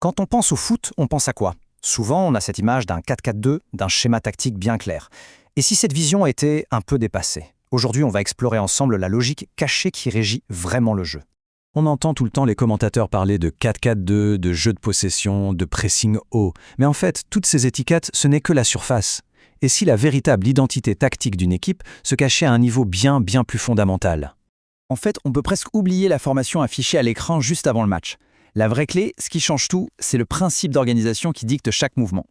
Quand on pense au foot, on pense à quoi? Souvent, on a cette image d'un 4-4-2, d'un schéma tactique bien clair. Et si cette vision était un peu dépassée? Aujourd'hui, on va explorer ensemble la logique cachée qui régit vraiment le jeu. On entend tout le temps les commentateurs parler de 4-4-2, de jeu de possession, de pressing haut. Mais en fait, toutes ces étiquettes, ce n'est que la surface. Et si la véritable identité tactique d'une équipe se cachait à un niveau bien plus fondamental? En fait, on peut presque oublier la formation affichée à l'écran juste avant le match. La vraie clé, ce qui change tout, c'est le principe d'organisation qui dicte chaque mouvement.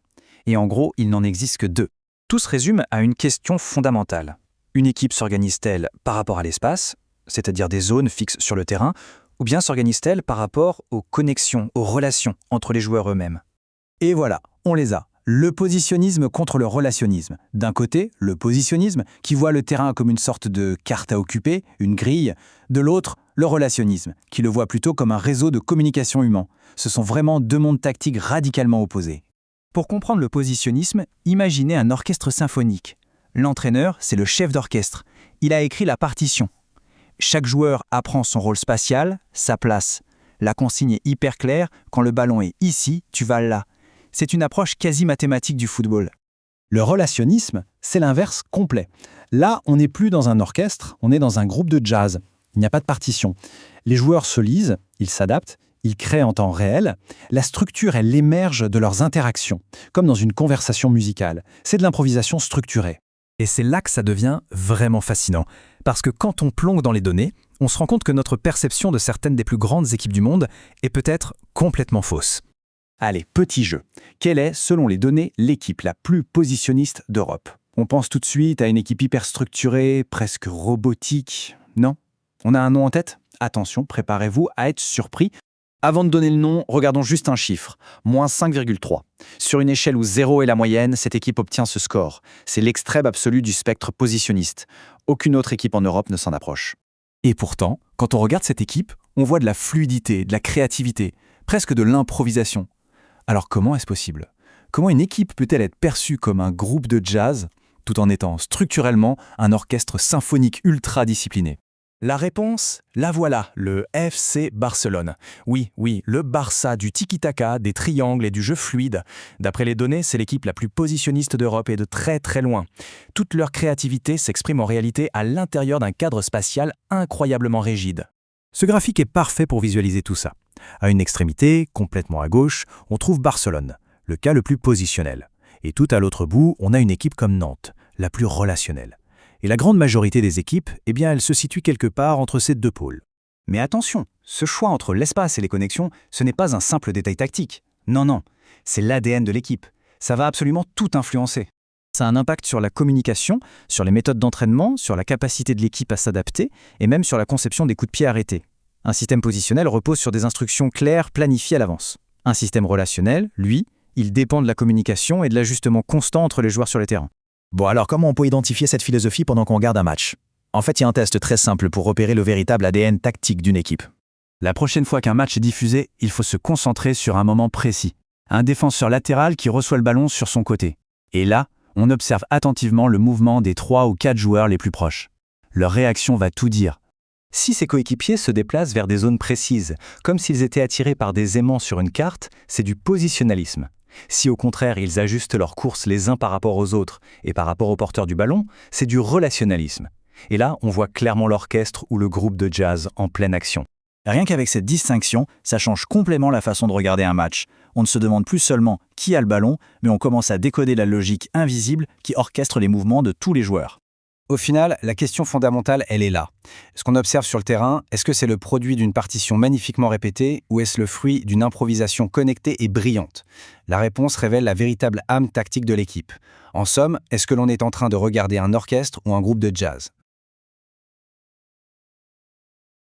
Et en gros, il n'en existe que deux. Tout se résume à une question fondamentale. Une équipe s'organise-t-elle par rapport à l'espace, c'est-à-dire des zones fixes sur le terrain, ou bien s'organise-t-elle par rapport aux connexions, aux relations entre les joueurs eux-mêmes? Et voilà, on les a. Le positionnisme contre le relationnisme. D'un côté, le positionnisme, qui voit le terrain comme une sorte de carte à occuper, une grille. De l'autre, le relationnisme, qui le voit plutôt comme un réseau de communication humain. Ce sont vraiment deux mondes tactiques radicalement opposés. Pour comprendre le positionnisme, imaginez un orchestre symphonique. L'entraîneur, c'est le chef d'orchestre. Il a écrit la partition. Chaque joueur apprend son rôle spatial, sa place. La consigne est hyper claire, quand le ballon est ici, tu vas là. C'est une approche quasi mathématique du football. Le relationnisme, c'est l'inverse complet. Là, on n'est plus dans un orchestre, on est dans un groupe de jazz. Il n'y a pas de partition. Les joueurs se lisent, ils s'adaptent, ils créent en temps réel. La structure, elle émerge de leurs interactions, comme dans une conversation musicale. C'est de l'improvisation structurée. Et c'est là que ça devient vraiment fascinant. Parce que quand on plonge dans les données, on se rend compte que notre perception de certaines des plus grandes équipes du monde est peut-être complètement fausse. Allez, petit jeu. Quelle est, selon les données, l'équipe la plus positionniste d'Europe? On pense tout de suite à une équipe hyper structurée, presque robotique. Non? On a un nom en tête? Attention, préparez-vous à être surpris. Avant de donner le nom, regardons juste un chiffre. Moins 5,3. Sur une échelle où 0 est la moyenne, cette équipe obtient ce score. C'est l'extrême absolu du spectre positionniste. Aucune autre équipe en Europe ne s'en approche. Et pourtant, quand on regarde cette équipe, on voit de la fluidité, de la créativité, presque de l'improvisation. Alors comment est-ce possible? Comment une équipe peut-elle être perçue comme un groupe de jazz, tout en étant structurellement un orchestre symphonique ultra discipliné? La réponse, la voilà, le FC Barcelone. Oui, le Barça du tiki-taka, des triangles et du jeu fluide. D'après les données, c'est l'équipe la plus positionniste d'Europe et de très loin. Toute leur créativité s'exprime en réalité à l'intérieur d'un cadre spatial incroyablement rigide. Ce graphique est parfait pour visualiser tout ça. À une extrémité, complètement à gauche, on trouve Barcelone, le cas le plus positionnel. Et tout à l'autre bout, on a une équipe comme Nantes, la plus relationnelle. Et la grande majorité des équipes, elle se situe quelque part entre ces deux pôles. Mais attention, ce choix entre l'espace et les connexions, ce n'est pas un simple détail tactique. Non, c'est l'ADN de l'équipe. Ça va absolument tout influencer. Ça a un impact sur la communication, sur les méthodes d'entraînement, sur la capacité de l'équipe à s'adapter, et même sur la conception des coups de pied arrêtés. Un système positionnel repose sur des instructions claires, planifiées à l'avance. Un système relationnel, lui, il dépend de la communication et de l'ajustement constant entre les joueurs sur les terrains. Bon, alors comment on peut identifier cette philosophie pendant qu'on regarde un match? En fait, il y a un test très simple pour repérer le véritable ADN tactique d'une équipe. La prochaine fois qu'un match est diffusé, il faut se concentrer sur un moment précis. Un défenseur latéral qui reçoit le ballon sur son côté. Et là, on observe attentivement le mouvement des 3 ou 4 joueurs les plus proches. Leur réaction va tout dire. Si ses coéquipiers se déplacent vers des zones précises, comme s'ils étaient attirés par des aimants sur une carte, c'est du positionnalisme. Si au contraire ils ajustent leur course les uns par rapport aux autres et par rapport au porteur du ballon, c'est du relationnalisme. Et là, on voit clairement l'orchestre ou le groupe de jazz en pleine action. Rien qu'avec cette distinction, ça change complètement la façon de regarder un match. On ne se demande plus seulement qui a le ballon, mais on commence à décoder la logique invisible qui orchestre les mouvements de tous les joueurs. Au final, la question fondamentale, elle est là. Ce qu'on observe sur le terrain, est-ce que c'est le produit d'une partition magnifiquement répétée ou est-ce le fruit d'une improvisation connectée et brillante? La réponse révèle la véritable âme tactique de l'équipe. En somme, est-ce que l'on est en train de regarder un orchestre ou un groupe de jazz?